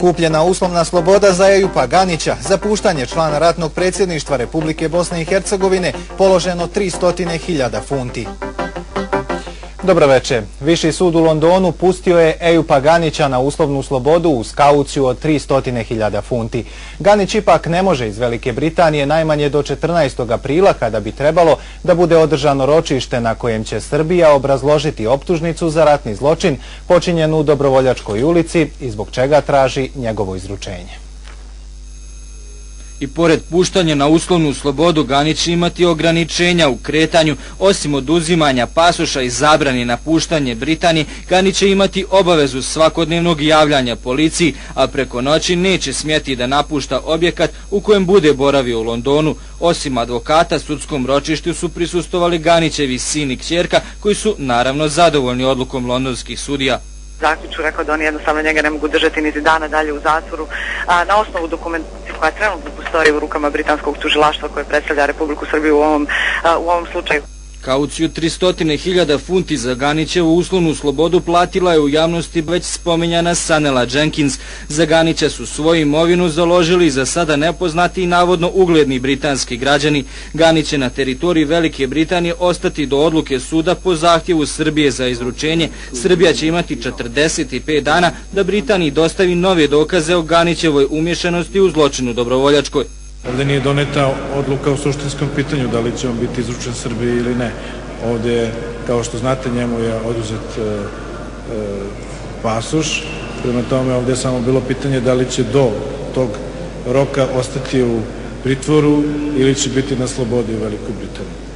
Kupljena uslovna sloboda za Ejupa Ganića, za puštanje člana ratnog predsjedništva Republike Bosne i Hercegovine, položeno 300.000 funti. Dobro večer. Viši sud u Londonu pustio je Ejupa Ganića na uslovnu slobodu uz kauciju od 300.000 funti. Ganić ipak ne može iz Velike Britanije najmanje do 14. aprila, kada bi trebalo da bude održano ročište na kojem će Srbija obrazložiti optužnicu za ratni zločin počinjen u Dobrovoljačkoj ulici i zbog čega traži njegovo izručenje. I pored puštanja na uslovnu slobodu, Ganić će imati ograničenja u kretanju. Osim oduzimanja pasoša i zabrani napuštanje Britanije, Ganić će imati obavezu svakodnevnog javljanja policiji, a preko noći neće smjeti da napušta objekat u kojem bude boravio u Londonu. Osim advokata, sudskom ročištu su prisustvovali Ganićevi sin i kćerka, koji su naravno zadovoljni odlukom londonskih sudija. Zaključu rekao da oni jednostavno njega ne mogu držati niti dana dalje u zatvoru. Na osnovu dokumentacije koja trenutno postoji u rukama britanskog tužilaštva koje predstavlja Republiku Srbiju u ovom slučaju. Kauciju 300.000 funti za Ganićevu uslovnu slobodu platila je u javnosti već spominjana Sanela Jenkins. Za Ganića su svoju imovinu založili za sada nepoznati i navodno ugledni britanski građani. Ganić će na teritoriji Velike Britanije ostati do odluke suda po zahtjevu Srbije za izručenje. Srbija će imati 45 dana da Britaniji dostavi nove dokaze o Ganićevoj umješanosti u zločinu Dobrovoljačkoj. Ovdje nije doneta odluka u suštinskom pitanju da li će on biti izručen Srbiji ili ne. Ovdje, kao što znate, njemu je oduzet pasoš. Prema tome, ovdje je samo bilo pitanje da li će do tog roka ostati u pritvoru ili će biti na slobodi u Velikoj Britaniji.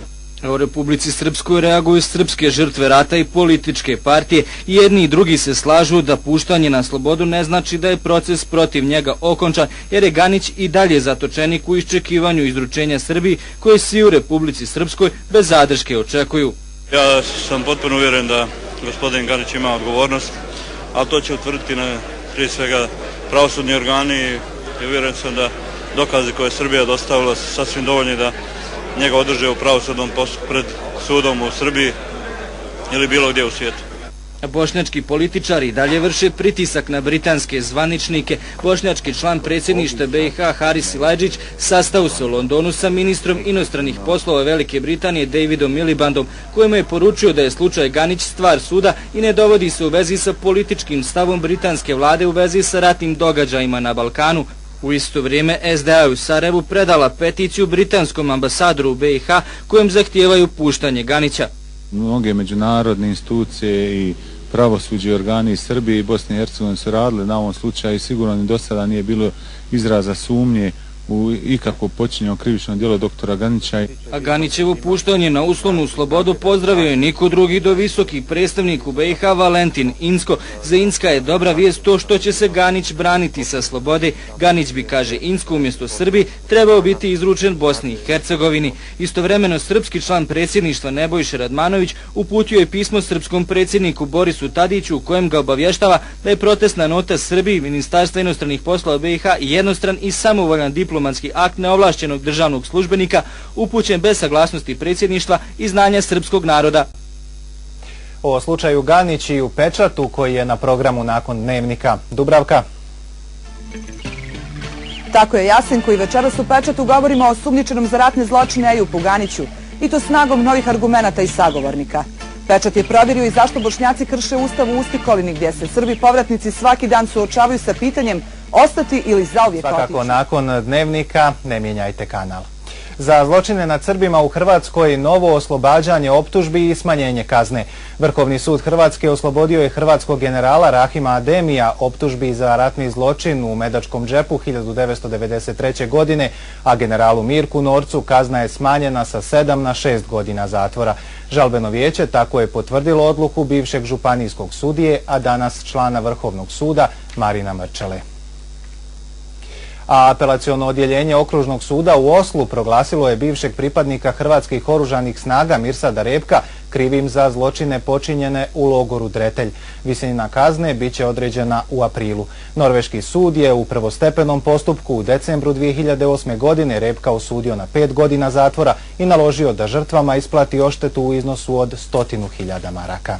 U Republici Srpskoj reaguju srpske žrtve rata i političke partije. Jedni i drugi se slažu da puštanje na slobodu ne znači da je proces protiv njega okončan, jer je Ganić i dalje zatočenik u iščekivanju izručenja Srbiji, koje svi u Republici Srpskoj bez zadrške očekuju. Ja sam potpuno uvjeren da gospodin Ganić ima odgovornost, ali to će utvrditi prije svega pravosudni organi i uvjeren sam da dokazi koje je Srbija dostavila su sasvim dovoljni da njega održe u pravosudnom postupku pred sudom u Srbiji ili bilo gdje u svijetu. Bošnjački političari dalje vrše pritisak na britanske zvaničnike. Bošnjački član predsjedništva BiH Haris Silajdžić sastao se u Londonu sa ministrom inostranih poslova Velike Britanije Davidom Milibandom, kojemu je poručio da je slučaj Ganić stvar suda i ne dovodi se u vezi sa političkim stavom britanske vlade u vezi sa ratnim događajima na Balkanu. U isto vrijeme SDA u Sarajevu predala peticiju britanskom ambasadoru u BiH kojem zahtijevaju puštanje Ganića. Mnoge međunarodne institucije i pravosuđe organi Srbije i Bosne i Hercegovine su radili na ovom slučaju i sigurno ni do sada nije bilo izraza sumnje u ikakvo počinjeno krivično djelo doktora Ganića. A Ganićevo puštanje na uslovnu slobodu pozdravio je niko drugi do visoki predstavnik u BiH Valentin Inzko. Za Inzka je dobra vijest to što će se Ganić braniti sa slobode. Ganić bi, kaže Inzko, umjesto Srbiji trebao biti izručen Bosni i Hercegovini. Istovremeno srpski član predsjedništva Nebojša Radmanović uputio je pismo srpskom predsjedniku Borisu Tadiću u kojem ga obavještava da je protestna nota Srbiji, Ministarstva inostranih poslova BiH jednostran i samovoljan diplomatski akt neovlašćenog državnog službenika upućen bez saglasnosti predsjedništva i znanja srpskog naroda. O slučaju Ganić i u Pečatu koji je na programu nakon Dnevnika. Dubravka. Tako je, Jasenko, i večeras u Pečatu govorimo o osumnjičenom za ratne zločine Ejupu Ganiću, i to snagom novih argumenata i sagovornika. Pečat je provjerio i zašto Bošnjaci krše ustav u Ustikolini, gdje se Srbi povratnici svaki dan suočavaju sa pitanjem ostati ili zauvijek otići. Svakako nakon Dnevnika ne mijenjajte kanal. Za zločine nad Srbima u Hrvatskoj novo oslobađanje optužbi i smanjenje kazne. Vrhovni sud Hrvatske oslobodio je hrvatskog generala Rahima Ademija optužbi za ratni zločin u Medačkom džepu 1993. godine, a generalu Mirku Norcu kazna je smanjena sa 7 na 6 godina zatvora. Žalbeno vijeće tako je potvrdilo odluku bivšeg županijskog sudije, a danas člana Vrhovnog suda Marina Mrčele. A apelaciono odjeljenje Okružnog suda u Oslu proglasilo je bivšeg pripadnika hrvatskih oružanih snaga Mirsada Repka krivim za zločine počinjene u logoru Dretelj. Visina kazne bit će određena u aprilu. Norveški sud je u prvostepenom postupku u decembru 2008. godine Repka osudio na 5 godina zatvora i naložio da žrtvama isplati odštetu u iznosu od 100.000 maraka.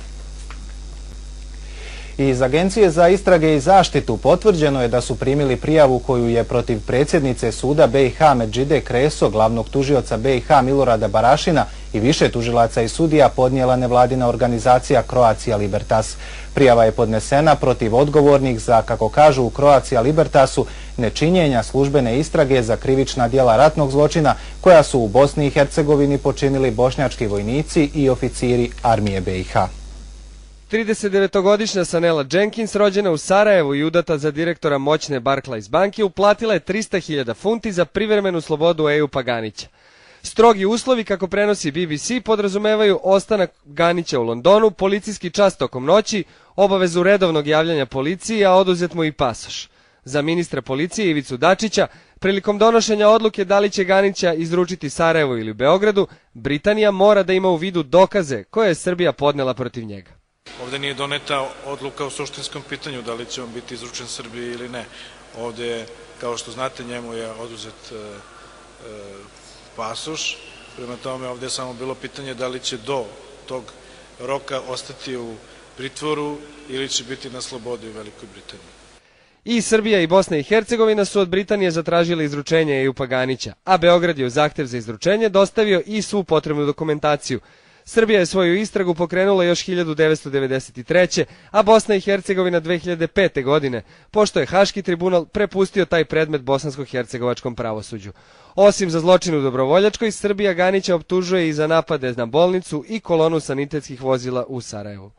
Iz Agencije za istrage i zaštitu potvrđeno je da su primili prijavu koju je protiv predsjednice suda BiH Medžide Kreso, glavnog tužioca BiH Milorada Barašina i više tužilaca i sudija podnijela nevladina organizacija Croatia Libertas. Prijava je podnesena protiv odgovornih za, kako kažu u Croatia Libertasu, nečinjenja službene istrage za krivična djela ratnog zločina koja su u Bosni i Hercegovini počinili bošnjački vojnici i oficiri armije BiH. 39-godišnja Sanela Jenkins, rođena u Sarajevu i udata za direktora moćne Barclays banke, uplatila je 300.000 funti za privremenu slobodu Ejupa Ganića. Strogi uslovi, kako prenosi BBC, podrazumevaju ostanak Ganića u Londonu, policijski čas tokom noći, obavezu redovnog javljanja policiji, a oduzet mu i pasoš. Za ministra policije Ivicu Dačića, prilikom donošenja odluke da li će Ganića izručiti Sarajevu ili Beogradu, Britanija mora da ima u vidu dokaze koje je Srbija podnela protiv njega. Ovdje nije doneta odluka o suštinskom pitanju da li će on biti izručen Srbiji ili ne. Ovdje, kao što znate, njemu je oduzet pasoš. Prema tome, ovdje je samo bilo pitanje da li će do tog roka ostati u pritvoru ili će biti na slobodi u Velikoj Britaniji. I Srbija i Bosna i Hercegovina su od Britanije zatražile izručenje Ejupa Ganića, a Beograd je u zahtev za izručenje dostavio i svu potrebnu dokumentaciju. Srbija je svoju istragu pokrenula još 1993. a Bosna i Hercegovina 2005. godine, pošto je Haški tribunal prepustio taj predmet bosansko-hercegovačkom pravosuđu. Osim za zločin u Dobrovoljačkoj, Srbija Ganića optužuje i za napade na bolnicu i kolonu sanitetskih vozila u Sarajevu.